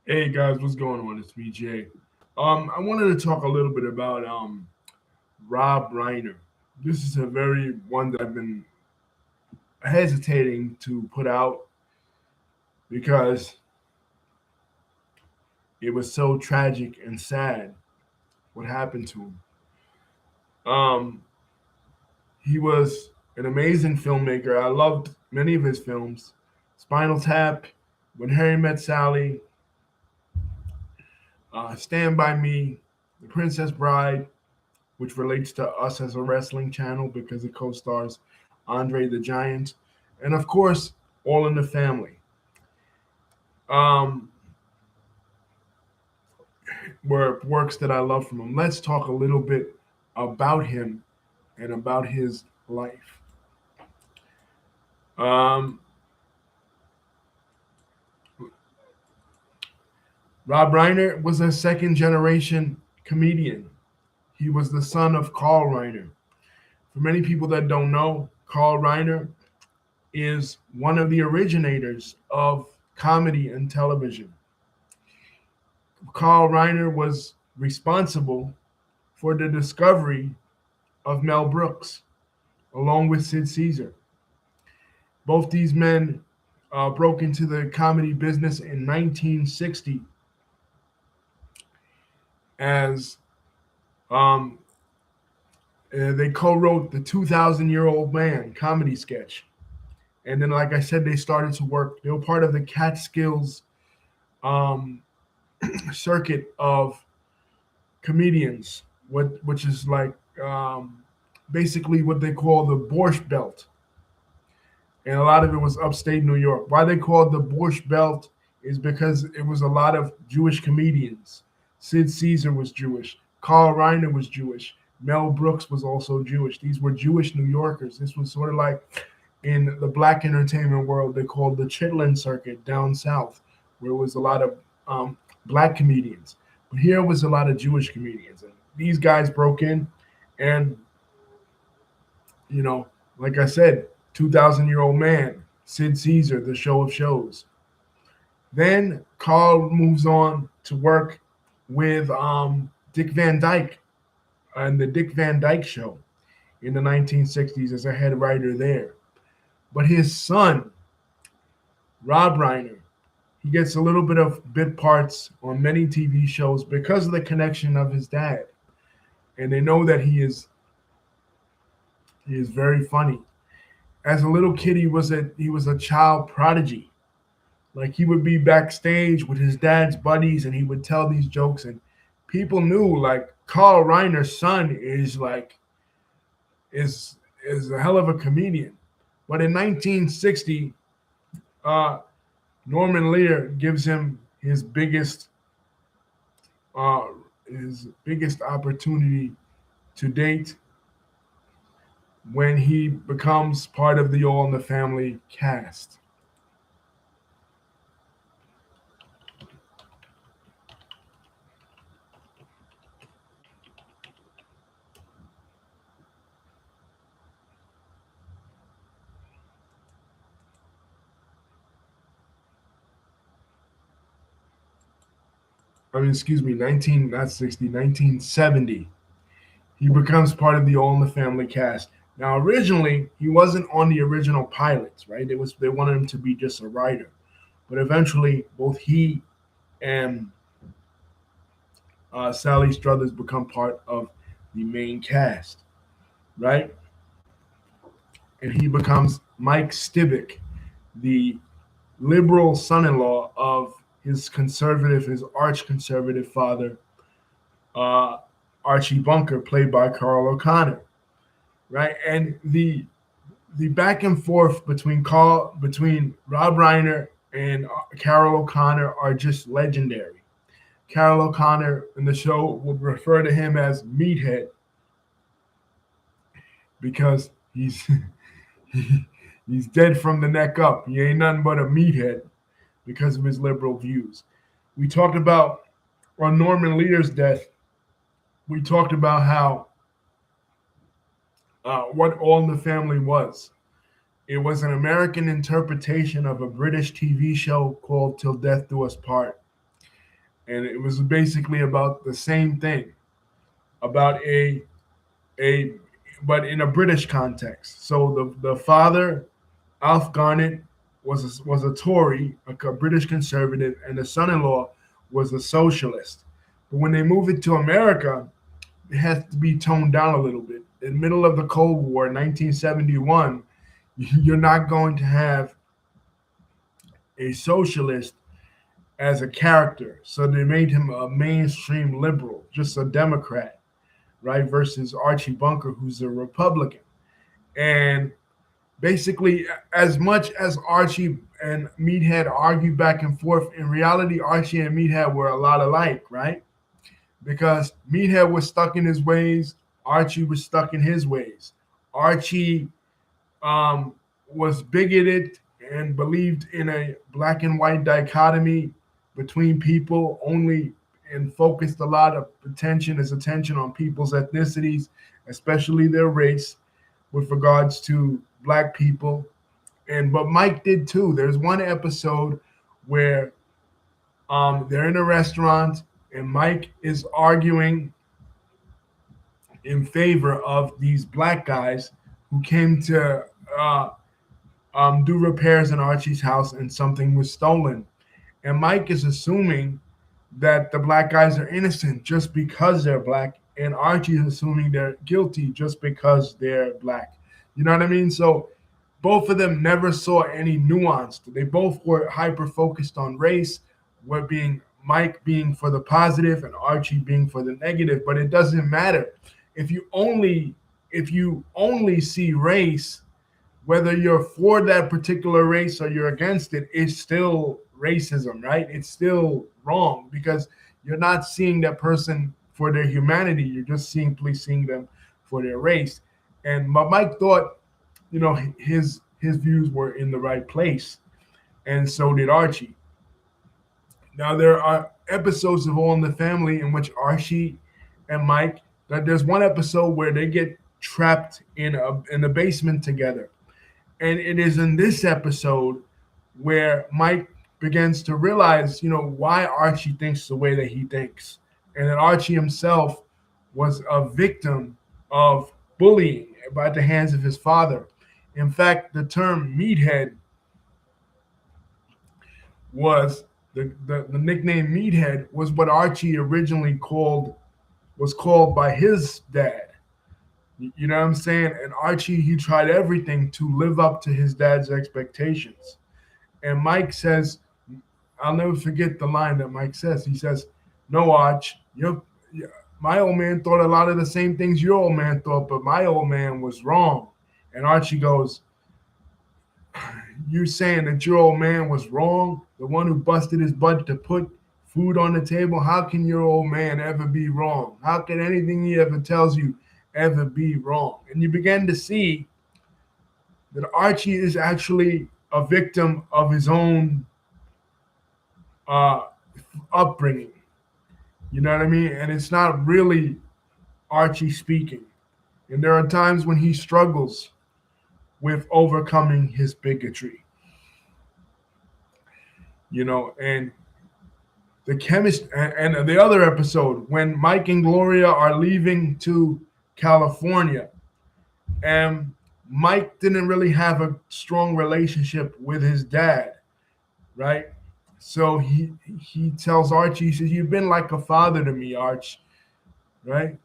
Hey guys, what's going on? It's me, Jay. I wanted to talk a little bit about Rob Reiner. This is a very one that I've been hesitating to put out because it was so tragic and sad what happened to him. Um, he was an amazing filmmaker. I loved many of his films: Spinal Tap, When Harry Met Sally, Stand by Me, The Princess Bride, which relates to us as a wrestling channel because it co-stars Andre the Giant, and of course, All in the Family. Um, were works that I love from him. Let's talk a little bit about him and about his life. Um, Rob Reiner was a second generation comedian. He was the son of Carl Reiner. For many people that don't know, Carl Reiner is one of the originators of comedy and television. Carl Reiner was responsible for the discovery of Mel Brooks, along with Sid Caesar. Both these men broke into the comedy business in 1960 as um, they co-wrote the 2,000-Year-Old Man comedy sketch. And then, like I said, they started to work. They were part of the Catskills um, circuit of comedians, which is like basically what they call the Borscht Belt, and a lot of it was upstate New York. Why they called the Borscht Belt is because it was a lot of Jewish comedians. Sid Caesar was Jewish. Carl Reiner was Jewish. Mel Brooks was also Jewish. These were Jewish New Yorkers. This was sort of like in the black entertainment world, they called the Chitlin Circuit down south, where it was a lot of black comedians. But here was a lot of Jewish comedians. And these guys broke in, and like I said, 2,000-Year-Old Man, Sid Caesar, The Show of Shows. Then Carl moves on to work with Dick Van Dyke and the Dick Van Dyke Show in the 1960s as a head writer there. But his son, Rob Reiner, he gets a little bit of bit parts on many TV shows because of the connection of his dad. And they know that he is very funny. As a little kid, he was a child prodigy. Like he would be backstage with his dad's buddies, and he would tell these jokes, and people knew like Carl Reiner's son is a hell of a comedian. But in 1960, uh, Norman Lear gives him uh, his biggest opportunity to date when he becomes part of the All in the Family cast. I mean, excuse me, 19, not 60, 1970. He becomes part of the All in the Family cast. Now, originally, he wasn't on the original pilots, right? They wanted him to be just a writer, but eventually, both he and Sally Struthers become part of the main cast, right? And he becomes Mike Stivic, the liberal son-in-law of his arch conservative father, uh, Archie Bunker, played by Carl O'Connor, right? And the back and forth between Rob Reiner and Carol O'Connor are just legendary. Carol O'Connor in the show would refer to him as Meathead because he's dead from the neck up. He ain't nothing but a meathead because of his liberal views. We talked about on Norman Lear's death. We talked about how what All in the Family was. It was an American interpretation of a British TV show called Till Death Do Us Part. and it was basically about the same thing, about a but in a British context. So the father, Alf Garnett, was a Tory, a British conservative, and the son-in-law was a socialist. But when they move it to America, it has to be toned down a little bit. In the middle of the Cold War, 1971, you're not going to have a socialist as a character. So they made him a mainstream liberal, just a Democrat, right? Versus Archie Bunker, who's a Republican. And basically, as much as Archie and Meathead argue back and forth, in reality, Archie and Meathead were a lot alike, right? Because Meathead was stuck in his ways, Archie was stuck in his ways. Archie was bigoted and believed in a black and white dichotomy between people only, and focused a lot of attention on people's ethnicities, especially their race, with regards to black people. And but Mike did too. There's one episode where they're in a restaurant and Mike is arguing in favor of these black guys who came to do repairs in Archie's house, and something was stolen. And Mike is assuming that the black guys are innocent just because they're black, and Archie is assuming they're guilty just because they're black. You know what I mean? So both of them never saw any nuance. They both were hyper focused on race, were being Mike being for the positive and Archie being for the negative. But it doesn't matter if you only see race, whether you're for that particular race or you're against it, it's still racism, right? It's still wrong because you're not seeing that person for their humanity. You're just simply seeing them for their race. And Mike thought, his views were in the right place, and so did Archie. Now there are episodes of All in the Family in which Archie and Mike. There's one episode where they get trapped in a basement together. And it is in this episode where Mike begins to realize, why Archie thinks the way that he thinks. And that Archie himself was a victim of bullying by the hands of his father. In fact, the term meathead was the nickname meathead was what Archie originally was called by his dad. You know what I'm saying? And Archie, he tried everything to live up to his dad's expectations. And Mike says, I'll never forget the line that Mike says. He says, "No, Arch, my old man thought a lot of the same things your old man thought, but my old man was wrong." And Archie goes, "You saying that your old man was wrong? The one who busted his butt to put food on the table? How can your old man ever be wrong? How can anything he ever tells you ever be wrong?" And you begin to see that Archie is actually a victim of his own upbringing. You know what I mean? And it's not really Archie speaking. And there are times when he struggles with overcoming his bigotry. And the chemist and the other episode when Mike and Gloria are leaving to California, and Mike didn't really have a strong relationship with his dad, right? So he tells Archie, he says, "You've been like a father to me, Arch," right?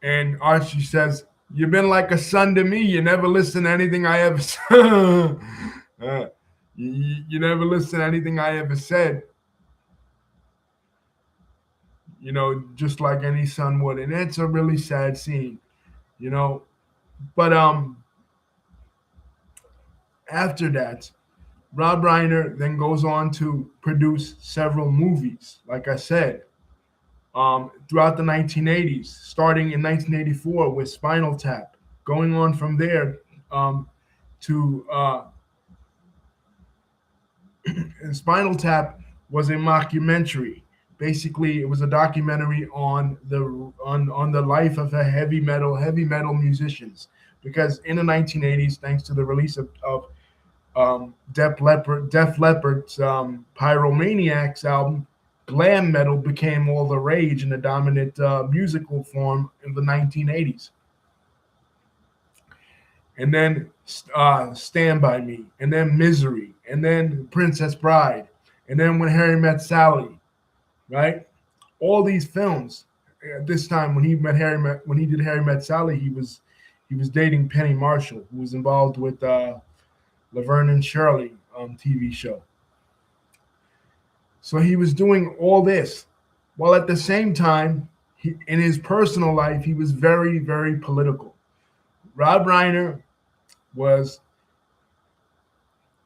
And Archie says, "You've been like a son to me. You never listen to anything I ever said." You never listen to anything I ever said. Just like any son would. And it's a really sad scene, But after that, Rob Reiner then goes on to produce several movies, like I said, throughout the 1980s, starting in 1984 with Spinal Tap, going on from there to and Spinal Tap was a mockumentary. Basically, it was a documentary on the life of the heavy metal musicians. Because in the 1980s, thanks to the release of Def Leppard's Pyromaniacs album, glam metal became all the rage and the dominant musical form in the 1980s. And then Stand By Me, and then Misery, and then Princess Bride, and then When Harry Met Sally, right? All these films. At this time, when he did Harry Met Sally, he was dating Penny Marshall, who was involved with Laverne and Shirley TV show. So he was doing all this, while at the same time, in his personal life, he was very, very political. Rob Reiner was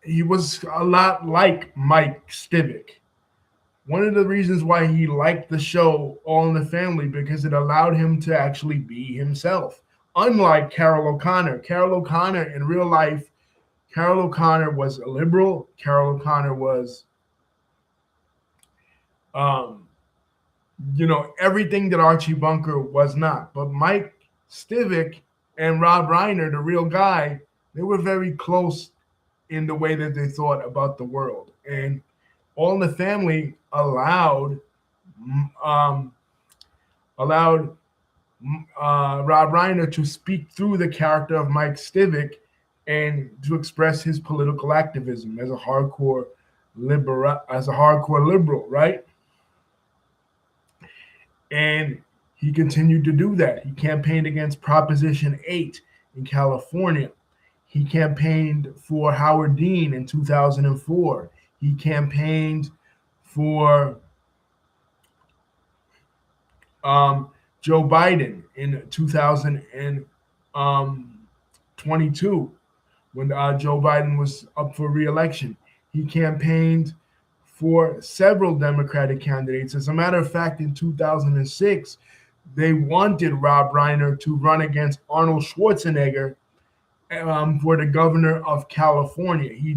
he was a lot like Mike Stivic. One of the reasons why he liked the show All in the Family because it allowed him to actually be himself. Unlike Carol O'Connor in real life, Carol O'Connor was a liberal. Carol O'Connor was, um, everything that Archie Bunker was not. But Mike Stivic and Rob Reiner, the real guy, they were very close in the way that they thought about the world. And All in the Family um, allowed Rob Reiner to speak through the character of Mike Stivic and to express his political activism as a hardcore liberal, right? And he continued to do that. He campaigned against Proposition 8 in California. He campaigned for Howard Dean in 2004. He campaigned for Joe Biden in 2022 when Joe Biden was up for re-election. He campaigned for several Democratic candidates. As a matter of fact, in 2006, they wanted Rob Reiner to run against Arnold Schwarzenegger for the governor of California. He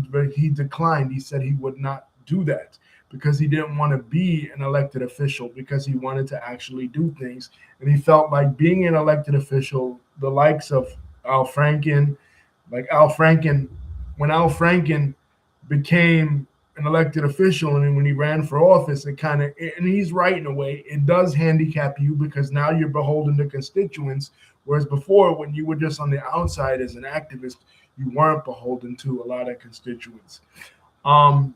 declined. He said he would not do that because he didn't want to be an elected official, because he wanted to actually do things. And he felt like being an elected official, the likes of Al Franken, when Al Franken became an elected official and when he ran for office, and he's right in a way, it does handicap you because now you're beholden to constituents. Whereas before, when you were just on the outside as an activist, you weren't beholden to a lot of constituents. Um,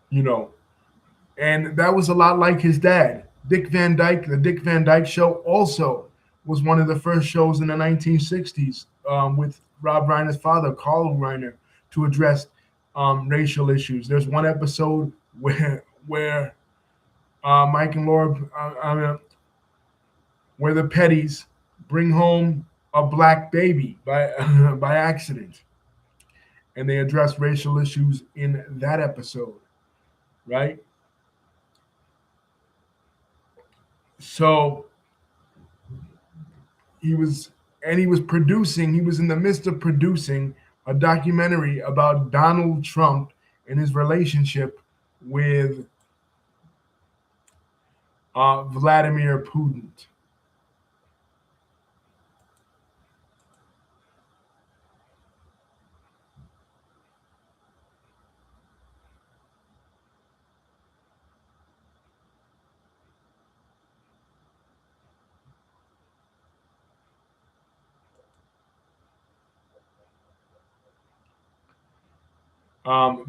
you know, and that was a lot like his dad. Dick Van Dyke, the Dick Van Dyke Show also was one of the first shows in the 1960s with Rob Reiner's father, Carl Reiner, to address racial issues. There's one episode where Mike and Laura, where the Petties bring home a black baby by by accident, and they address racial issues in that episode, right? So he was he was in the midst of producing a documentary about Donald Trump and his relationship with Vladimir Putin.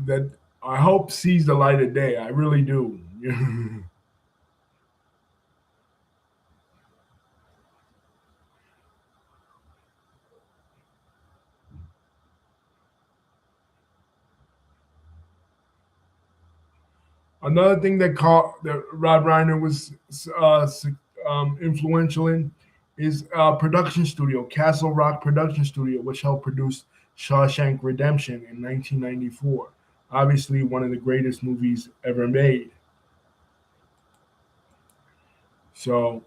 That I hope sees the light of day. I really do. Another thing that Rob Reiner was influential in is production studio, Castle Rock Production Studio, which helped produce Shawshank Redemption in 1994. Obviously, one of the greatest movies ever made. So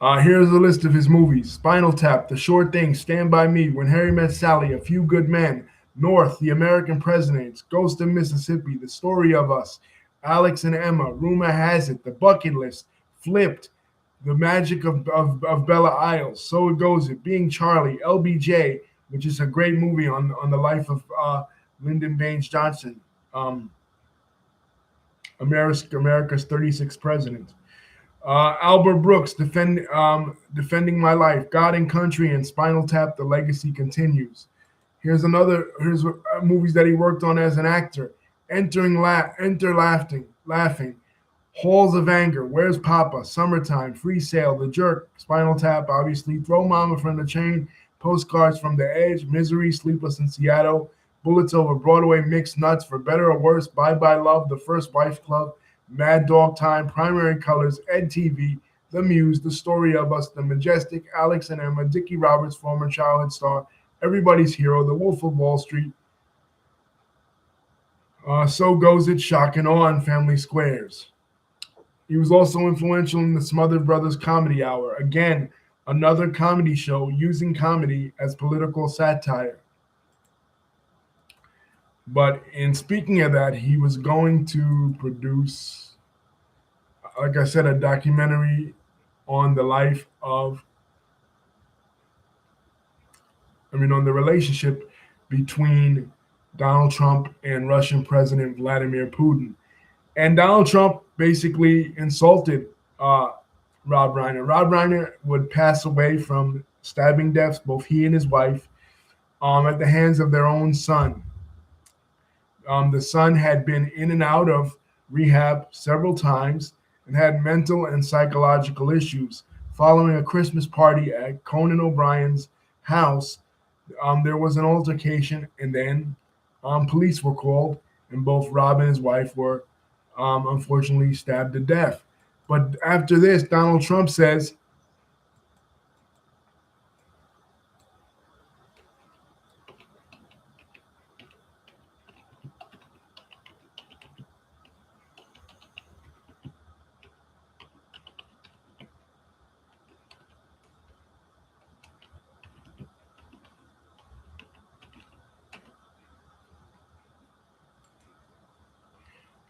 here's a list of his movies: Spinal Tap, The Short Thing, Stand By Me, When Harry Met Sally, A Few Good Men, North, The American Presidents, Ghost of Mississippi, The Story of Us, Alex and Emma, Rumor Has It, The Bucket List, Flipped, The Magic of Bella Isles, So It Goes It, Being Charlie, LBJ, which is a great movie on the life of Lyndon Baines Johnson, um, America's 36th president. Albert Brooks, Defending My Life, God and Country, and Spinal Tap, The Legacy Continues. Here's movies that he worked on as an actor. Enter Laughing, Halls of Anger, Where's Papa, Summertime, Free Sale, The Jerk, Spinal Tap, obviously, Throw Mama from the Chain, Postcards from the Edge, Misery, Sleepless in Seattle, Bullets Over Broadway, Mixed Nuts, For Better or Worse, Bye Bye Love, The First Wife Club, Mad Dog Time, Primary Colors, Ed TV, The Muse, The Story of Us, The Majestic, Alex and Emma, Dickie Roberts, former childhood star, Everybody's Hero, The Wolf of Wall Street, So Goes It, Shock and Awe, and Family Squares. He was also influential in the Smothered Brothers Comedy Hour. Again, another comedy show using comedy as political satire. But in speaking of that, he was going to produce, like I said, a documentary on the life of, on the relationship between Donald Trump and Russian President Vladimir Putin. And Donald Trump basically insulted Rob Reiner. Rob Reiner would pass away from stabbing deaths, both he and his wife, at the hands of their own son. The son had been in and out of rehab several times and had mental and psychological issues. Following a Christmas party at Conan O'Brien's house, there was an altercation, and then police were called, and both Rob and his wife were unfortunately stabbed to death. But after this, Donald Trump says,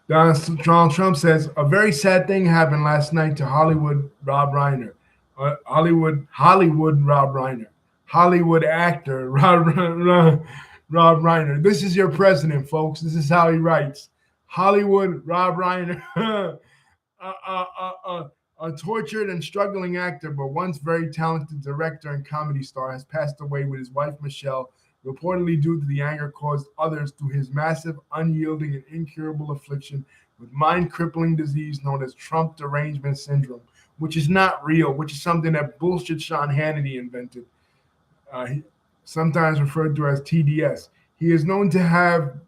Donald Trump says, a very sad thing happened last night to Hollywood Rob Reiner. Hollywood Rob Reiner. Hollywood actor Rob Reiner. This is your president, folks. This is how he writes. Hollywood Rob Reiner. A tortured and struggling actor, but once very talented director and comedy star, has passed away with his wife Michelle, reportedly due to the anger caused others through his massive, unyielding, and incurable affliction with mind-crippling disease known as Trump derangement syndrome, which is not real, which is something that bullshit Sean Hannity invented, sometimes referred to as TDS. He is known to have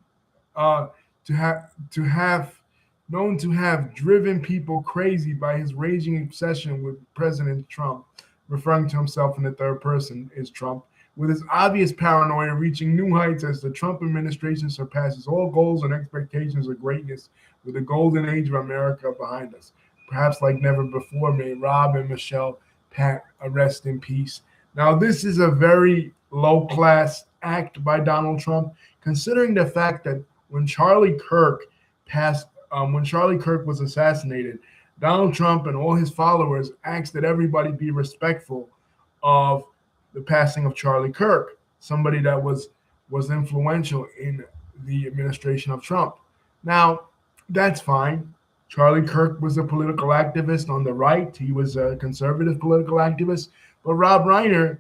driven people crazy by his raging obsession with President Trump, referring to himself in the third person is Trump, with his obvious paranoia reaching new heights as the Trump administration surpasses all goals and expectations of greatness, with the golden age of America behind us. Perhaps like never before, may Rob and Michelle Pat rest in peace. Now, this is a very low-class act by Donald Trump, considering the fact that when Charlie Kirk was assassinated, Donald Trump and all his followers asked that everybody be respectful of the passing of Charlie Kirk, somebody that was influential in the administration of Trump. Now, that's fine. Charlie Kirk was a political activist on the right. He was a conservative political activist. But Rob Reiner,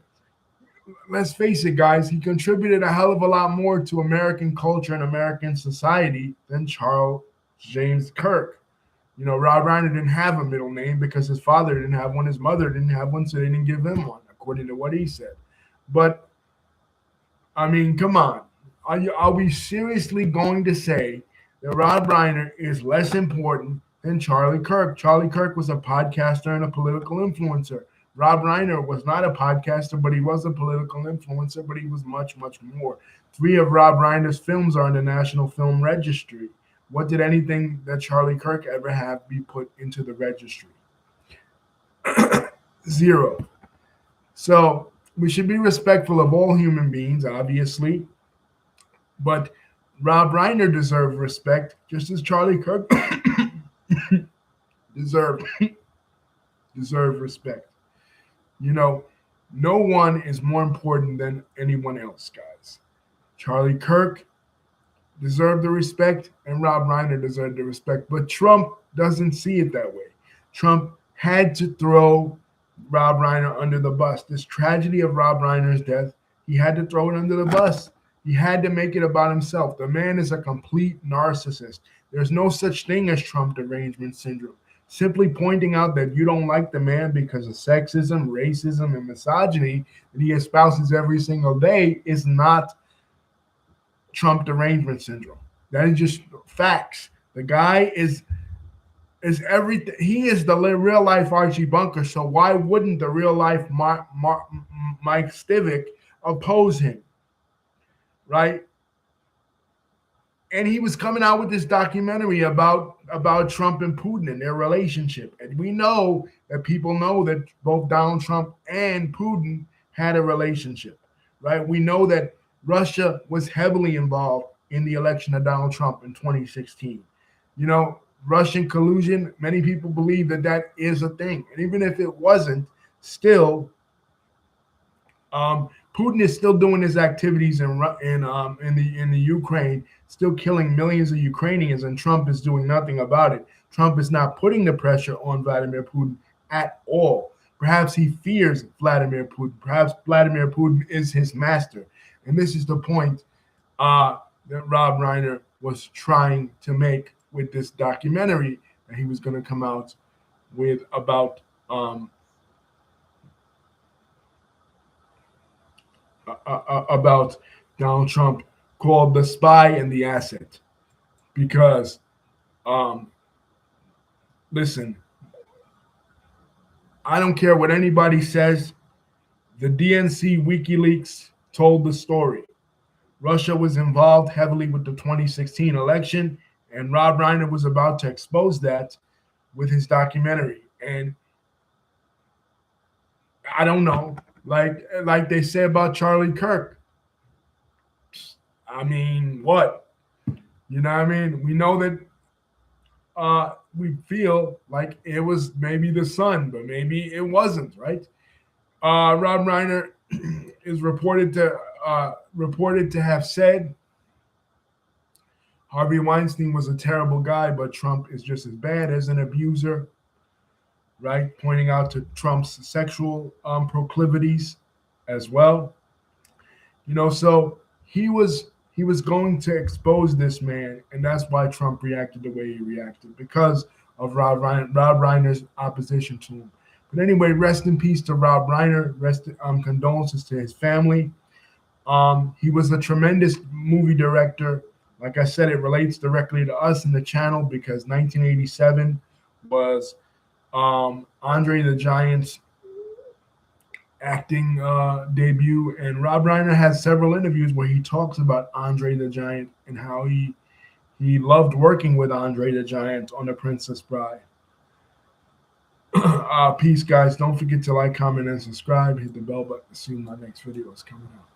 let's face it, guys, he contributed a hell of a lot more to American culture and American society than Charles James Kirk. Rob Reiner didn't have a middle name because his father didn't have one, his mother didn't have one, so they didn't give him one, according to what he said. But, come on. Are we seriously going to say that Rob Reiner is less important than Charlie Kirk? Charlie Kirk was a podcaster and a political influencer. Rob Reiner was not a podcaster, but he was a political influencer, but he was much, much more. 3 of Rob Reiner's films are in the National Film Registry. What did anything that Charlie Kirk ever have be put into the registry? 0. So we should be respectful of all human beings, obviously. But Rob Reiner deserved respect, just as Charlie Kirk deserved respect. No one is more important than anyone else, guys. Charlie Kirk deserved the respect and Rob Reiner deserved the respect. But Trump doesn't see it that way. Trump had to throw Rob Reiner under the bus. This tragedy of Rob Reiner's death, he had to throw it under the bus. He had to make it about himself. The man is a complete narcissist. There's no such thing as Trump derangement syndrome. Simply pointing out that you don't like the man because of sexism, racism, and misogyny that he espouses every single day is not Trump derangement syndrome. That is just facts. The guy is everything. He is the real life Archie Bunker. So why wouldn't the real life Mike Stivic oppose him, right? And he was coming out with this documentary about Trump and Putin and their relationship. And we know that people know that both Donald Trump and Putin had a relationship, right? We know that Russia was heavily involved in the election of Donald Trump in 2016. You know, Russian collusion, many people believe that that is a thing. And even if it wasn't, still, Putin is still doing his activities in the Ukraine, still killing millions of Ukrainians, and Trump is doing nothing about it. Trump is not putting the pressure on Vladimir Putin at all. Perhaps he fears Vladimir Putin. Perhaps Vladimir Putin is his master. And this is the point that Rob Reiner was trying to make with this documentary that he was going to come out with about Donald Trump, called The Spy and the Asset. Because, listen, I don't care what anybody says. The DNC WikiLeaks told the story. Russia was involved heavily with the 2016 election, and Rob Reiner was about to expose that with his documentary. And I don't know, like they say about Charlie Kirk. I mean, what? You know what I mean? We know that we feel like it was maybe the sun, but maybe it wasn't, right? Rob Reiner is reported to have said Harvey Weinstein was a terrible guy, but Trump is just as bad as an abuser, right? Pointing out to Trump's sexual proclivities as well. You know, so he was going to expose this man, and that's why Trump reacted the way he reacted, because of Rob Reiner's opposition to him. But anyway, rest in peace to Rob Reiner. Condolences to his family. He was a tremendous movie director. Like I said, it relates directly to us in the channel because 1987 was Andre the Giant's acting debut, and Rob Reiner has several interviews where he talks about Andre the Giant and how he loved working with Andre the Giant on The Princess Bride. Peace, guys. Don't forget to like, comment, and subscribe. Hit the bell button to see when my next video is coming out.